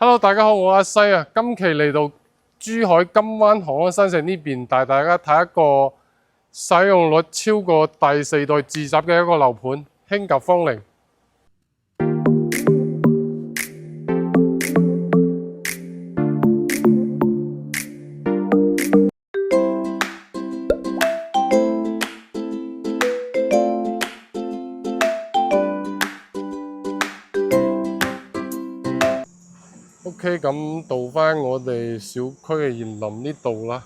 Hello，大家好，我阿西啊，今期嚟到珠海金灣航安新城呢邊，帶大家睇一個使用率超過第四代住宅嘅一個樓盤——興甲芳庭。OK， 咁到返我哋小區嘅園林呢度啦。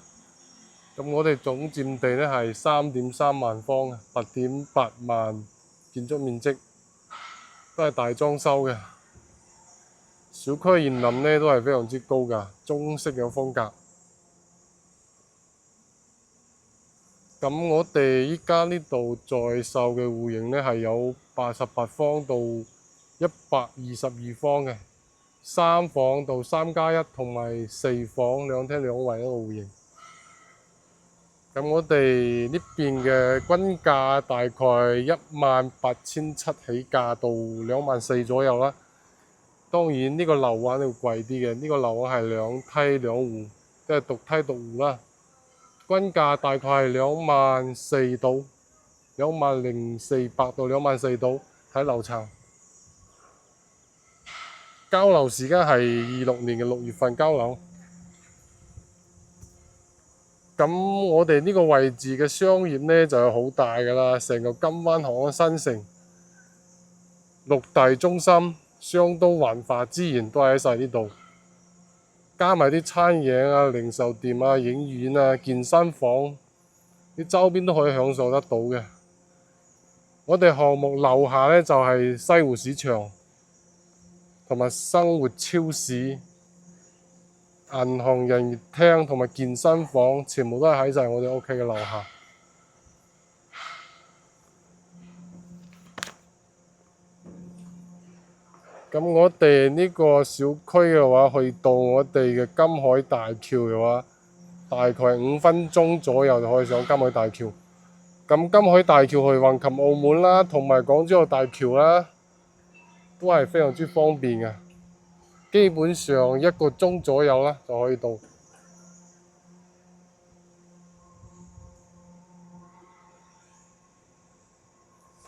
咁我哋總佔地呢係3.3萬方，8.8萬建築面積，都係大裝修嘅。小區嘅園林呢都係非常之高㗎，中式嘅風格。咁我哋依家呢度在售嘅戶型呢係有88方到122方嘅，3房到3+1同埋4房2廳2衛一個戶型。咁我哋呢邊嘅均價大概18700起價到24000左右啦。當然呢個樓話會貴啲嘅，呢個樓話係2梯2戶，即係獨梯獨戶啦。均價大概係24000到20400到24000到，睇樓層。交樓時間係26年嘅6月份交樓。咁我哋呢個位置嘅商業呢就係好大㗎啦，成個金灣航安新城6大中心、商都、文化資源都係喺晒呢度，加埋啲餐飲啊、零售店啊、影院啊、健身房，啲周邊都可以享受得到嘅。我哋項目樓下呢就係西湖市場同埋生活超市、銀行人員廳同埋健身房，全部都係喺晒我哋屋企嘅樓下。咁我哋呢個小區嘅話，去到我哋嘅金海大橋嘅話，大概5分鐘左右就可以上金海大橋。咁金海大橋去橫琴澳門啦，同埋港珠澳大橋啦，都係非常之方便嘅。基本上1個鐘左右啦就可以到。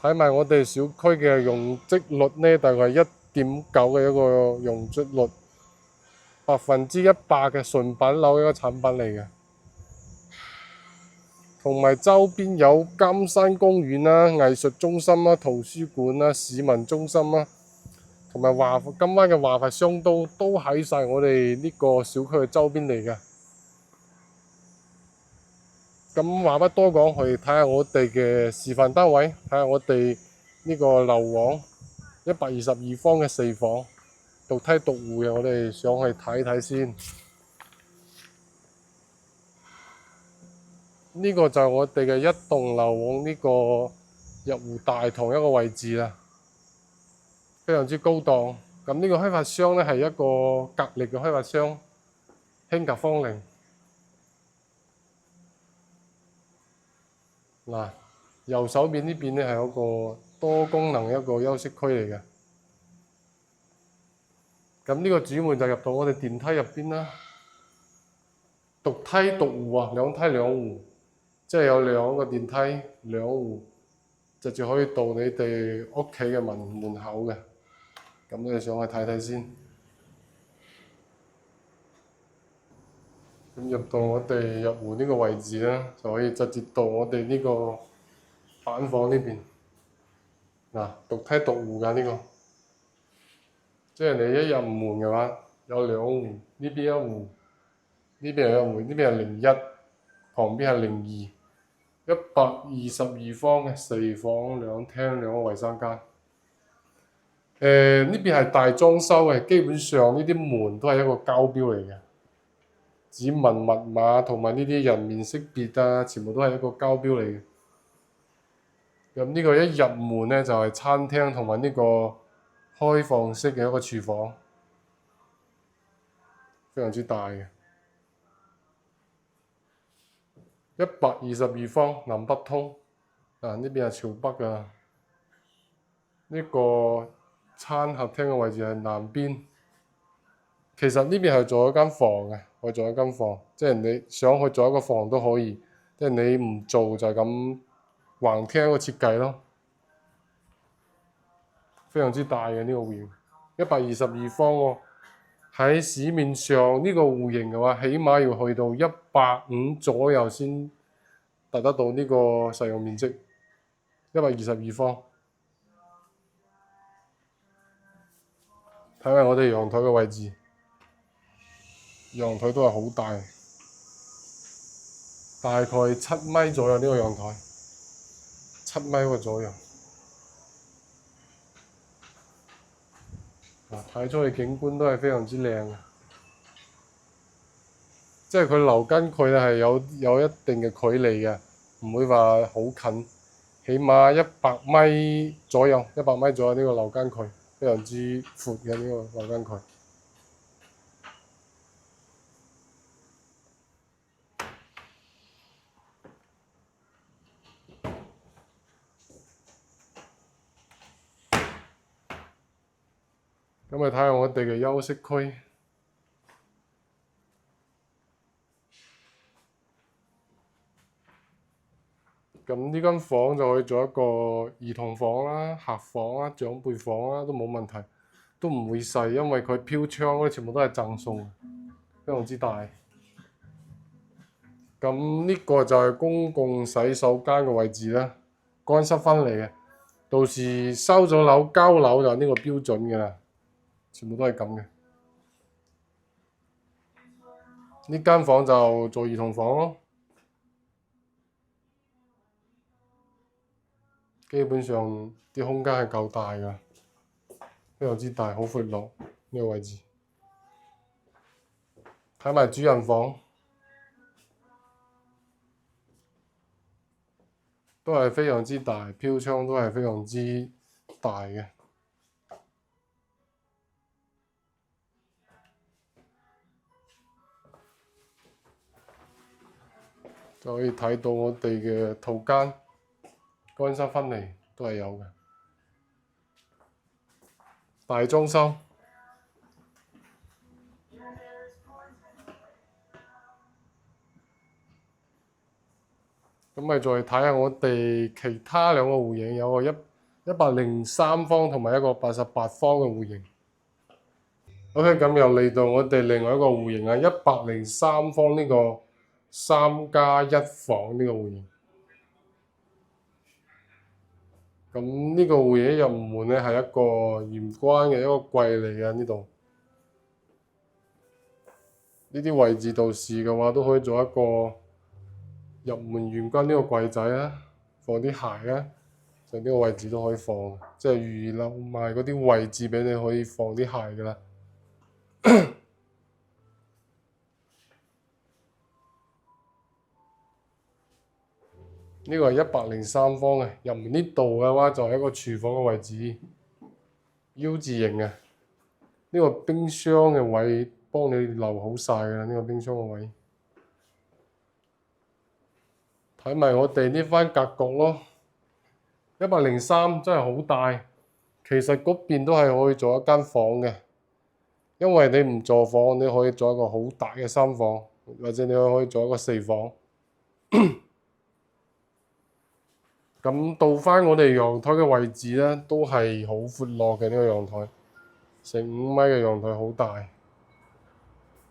睇埋我哋小區嘅容積率呢，大概係1.9嘅一個容積率，100%嘅純品樓一個產品嚟嘅。同埋周邊有金山公園啦、藝術中心啦、圖書館啦、市民中心啦，同埋金灣嘅華發商都喺晒我哋呢個小區嘅周邊嚟嘅。咁話不多講，去睇下我哋嘅示範單位，睇下我哋呢個樓王122方嘅4房獨梯獨戶嘅，我哋上去睇睇先。呢個就係我哋嘅一棟樓往呢個入戶大堂一個位置啦，非常之高檔。咁呢個開發商呢係一個格力嘅開發商，興甲芳庭。嗱，右手邊呢邊呢係一個多功能一個休息區嚟嘅。咁呢個主門就入到我哋電梯入邊啦，獨梯獨戶啊，2梯2戶。即係有2個電梯2戶，直接可以到你哋屋企嘅門口嘅。咁你哋上去睇睇先。咁入到我哋入戶呢個位置咧，就可以直接到我哋呢個板房呢邊。嗱，獨梯獨戶㗎呢個，即係你一入門嘅話，有2戶，呢邊1戶，呢邊係1戶，呢邊係01，旁邊係02，122方嘅4房2廳2個衞生間。呢邊係大裝修嘅，基本上呢啲門都係一個膠標嚟嘅，指紋密碼同埋呢啲人面識別啊，全部都係一個膠標嚟嘅。咁呢個一入門呢，就係餐廳同埋呢個開放式嘅一個廚房，非常之大嘅。122方南北通，呢邊係朝北㗎。呢個餐客廳嘅位置係南邊，其實呢邊係做一間房嘅，可以做一間房，即係你想去做一個房都可以，即係你唔做就係咁橫廳一個設計咯，非常之大嘅呢個戶型，122方喎。喺市面上呢個戶型嘅話，起碼要去到150左右先達得到呢個使用面積，122方。睇下我哋陽台嘅位置，陽台都係好大，大概7米左右呢個陽台，7米個左右。睇出去景觀都係非常之靚嘅，即係佢樓間距咧係有一定嘅距離嘅，唔會話好近，起碼100米左右，100米左右呢個樓間距，非常之闊嘅呢個樓間距。咁你睇下我哋嘅休息區，咁呢間房就可以做一個兒童房啦、客房啦、長輩房啦，都冇問題，都唔會細，因為佢飄窗嗰啲全部都係贈送，非常之大。咁呢個就係公共洗手間嘅位置啦，乾濕分離嘅，到時收咗樓交樓就呢個標準嘅啦。全部都係咁嘅，呢間房就做兒童房咯，基本上啲空間係夠大㗎，非常之大，好闊落呢個位置。睇埋主人房，都係非常之大，飄窗都係非常之大嘅。就可以睇到我哋嘅套間，乾濕分離都係有嘅。大裝修，咁咪再睇下我哋其他兩個戶型，有個103方同埋一個88方嘅戶型。OK，咁又嚟到我哋另外一個戶型啊，103方呢個3+1房呢個戶型。咁呢個戶型入門咧係一個玄關嘅一個櫃嚟嘅呢度。呢啲位置到時嘅話都可以做一個入門玄關呢個櫃仔啦，放啲鞋啦，就呢個位置都可以放，即係預留埋嗰啲位置俾你可以放啲鞋噶啦。呢個係103方嘅，入門呢度嘅話就係一個廚房嘅位置，U 字型嘅。呢個冰箱嘅位幫你留好晒㗎啦，呢個冰箱嘅位。睇埋我哋呢番格局咯，103真係好大。其實嗰邊都係可以做一間房嘅，因為你唔做房，你可以做一個好大嘅3房，或者你可以做一個4房。咁到翻我哋陽台嘅位置咧，都係好闊落嘅呢個陽台，成5米嘅陽台好大。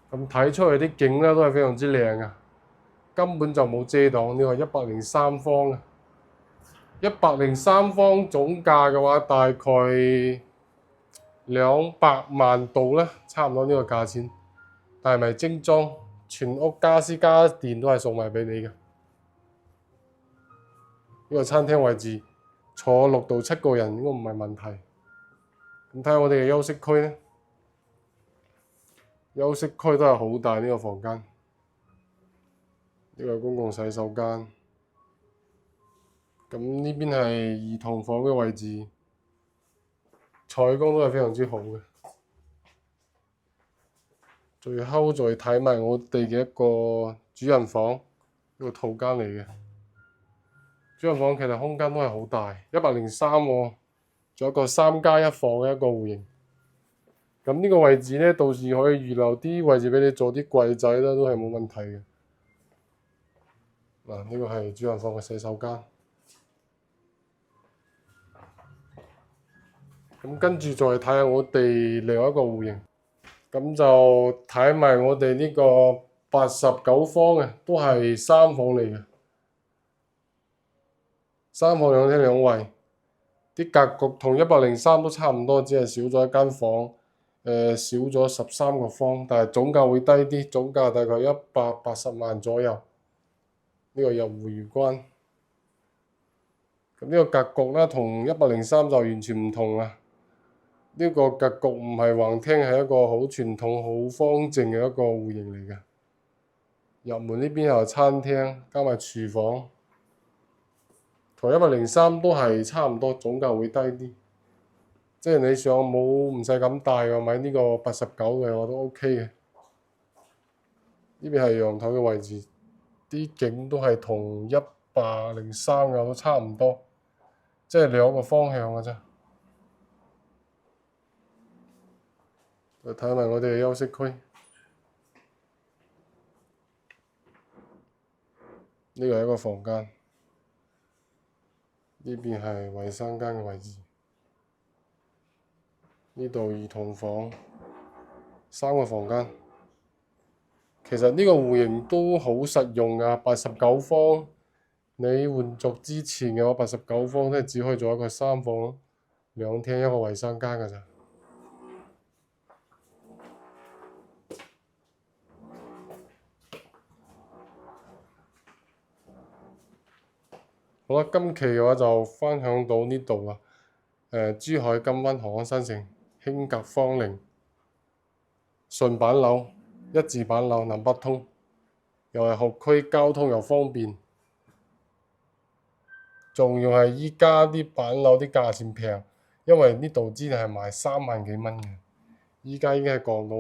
咁睇出去啲景咧都係非常之靚啊，根本就冇遮擋。呢個103方啊，103方總價嘅話大概200萬度啦，差唔多呢個價錢。但係咪精裝，全屋家私家電都係送埋俾你嘅。呢個餐廳位置坐6到7個人應該唔係問題。咁睇下我哋嘅休息區咧，休息區都係好大呢個房間。呢個公共洗手間。咁呢邊係兒童房嘅位置，採光都係非常之好嘅。最後再睇埋我哋嘅一個主人房，一個套間嚟嘅。主人房其實空間都係好大，103喎，仲有一個3+1房嘅一個戶型。咁呢個位置呢，到時可以預留啲位置俾你做啲櫃仔啦，都係冇問題嘅。嗱，呢個係主人房嘅洗手間。咁跟住再睇下我哋另外一個戶型，咁就睇埋我哋呢個89方嘅，都係3房嚟嘅，3房2廳2衛，啲格局同103都差唔多，只係少咗一間房，少咗13個方，但係總價會低啲，總價大概180萬左右。呢個入戶玄關，咁呢個格局咧同103就完全唔同啦。呢個格局唔係橫廳，係一個好傳統、好方正嘅一個戶型嚟嘅。入門呢邊有餐廳，加埋廚房，同103都係差唔多，總價會低啲。即係你想冇唔使咁大嘅買呢個89嘅，我都 OK 嘅。呢邊係陽台嘅位置，啲景都係同103嘅都差唔多，即係兩個方向嘅啫。睇埋我哋嘅休息區，呢個係一個房間，呢邊係衞生間嘅位置，呢度兒童房，3個房間。其實呢個戶型都好實用㗎，89方，你換族之前嘅話，89方都係只可以做一個3房2廳1個衞生間㗎咋。好啦，今期嘅話就分享到呢度啦。珠海金灣雄安新城興格芳庭，順板樓、一字板樓南北通，又係學區，交通又方便，仲要係依家啲板樓啲價錢平，因為呢度之前係賣3萬幾蚊嘅，依家已經係降到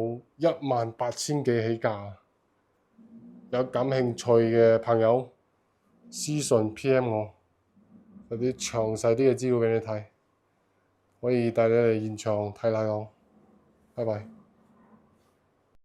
18000幾起價。有感興趣嘅朋友私信 PM 我。有啲詳細啲嘅資料俾你睇，可以帶你嚟現場睇下我。拜拜。